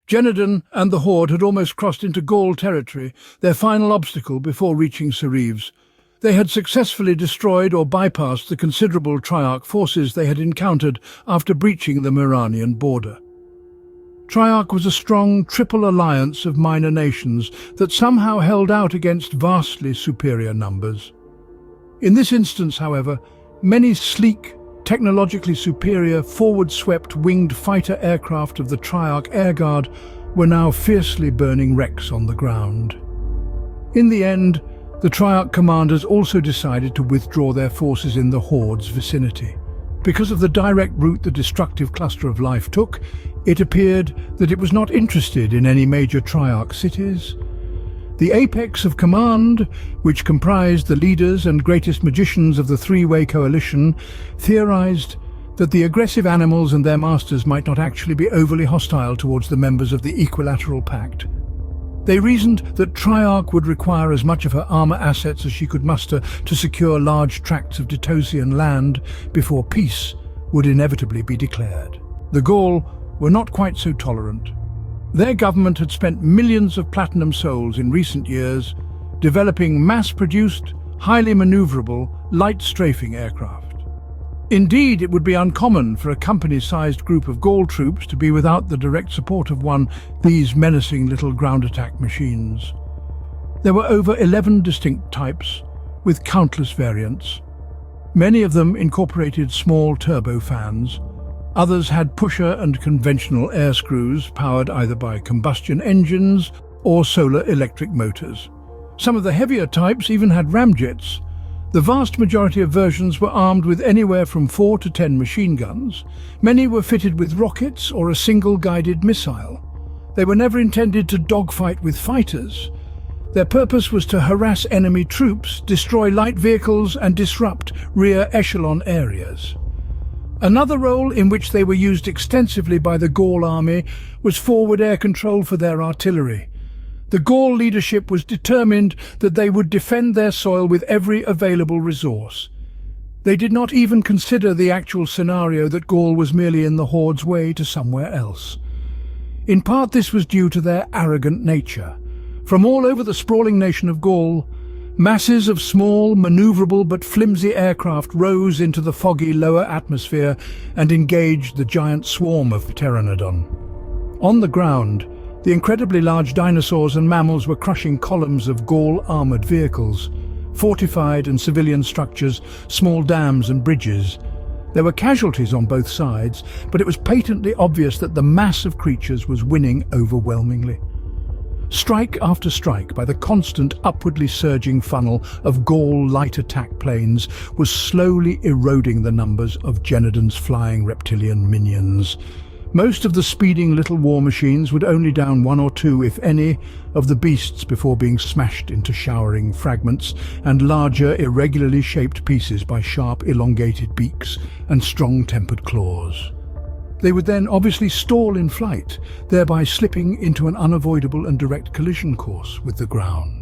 Genadon and the Horde had almost crossed into Ghaul territory, their final obstacle before reaching Cereves. They had successfully destroyed or bypassed the considerable Triarch forces they had encountered after breaching the Miranian border. Triarch was a strong triple alliance of minor nations that somehow held out against vastly superior numbers. In this instance, however, many sleek, technologically superior, forward-swept winged fighter aircraft of the Triarch Air Guard were now fiercely burning wrecks on the ground. In the end, the Triarch commanders also decided to withdraw their forces in the Horde's vicinity. Because of the direct route the destructive cluster of life took, it appeared that it was not interested in any major Triarch cities. The apex of command, which comprised the leaders and greatest magicians of the three-way coalition, theorized that the aggressive animals and their masters might not actually be overly hostile towards the members of the Equilateral Pact. They reasoned that Triarch would require as much of her armor assets as she could muster to secure large tracts of Detosian land before peace would inevitably be declared. The Ghaul were not quite so tolerant. Their government had spent millions of platinum souls in recent years developing mass-produced, highly maneuverable, light-strafing aircraft. Indeed, it would be uncommon for a company-sized group of Ghaul troops to be without the direct support of these menacing little ground attack machines. There were over 11 distinct types, with countless variants. Many of them incorporated small turbofans. Others had pusher and conventional air screws powered either by combustion engines or solar electric motors. Some of the heavier types even had ramjets. The vast majority of versions were armed with anywhere from 4 to 10 machine guns. Many were fitted with rockets or a single guided missile. They were never intended to dogfight with fighters. Their purpose was to harass enemy troops, destroy light vehicles and disrupt rear echelon areas. Another role in which they were used extensively by the Ghaul army was forward air control for their artillery. The Ghaul leadership was determined that they would defend their soil with every available resource. They did not even consider the actual scenario that Ghaul was merely in the Horde's way to somewhere else. In part, this was due to their arrogant nature. From all over the sprawling nation of Ghaul, masses of small, maneuverable but flimsy aircraft rose into the foggy lower atmosphere and engaged the giant swarm of Pteranodon. On the ground, the incredibly large dinosaurs and mammals were crushing columns of Ghaul armored vehicles, fortified and civilian structures, small dams and bridges. There were casualties on both sides, but it was patently obvious that the mass of creatures was winning overwhelmingly. Strike after strike by the constant upwardly surging funnel of Ghaul light attack planes was slowly eroding the numbers of Genadon's flying reptilian minions. Most of the speeding little war machines would only down 1 or 2, if any, of the beasts before being smashed into showering fragments and larger, irregularly shaped pieces by sharp, elongated beaks and strong-tempered claws. They would then obviously stall in flight, thereby slipping into an unavoidable and direct collision course with the ground.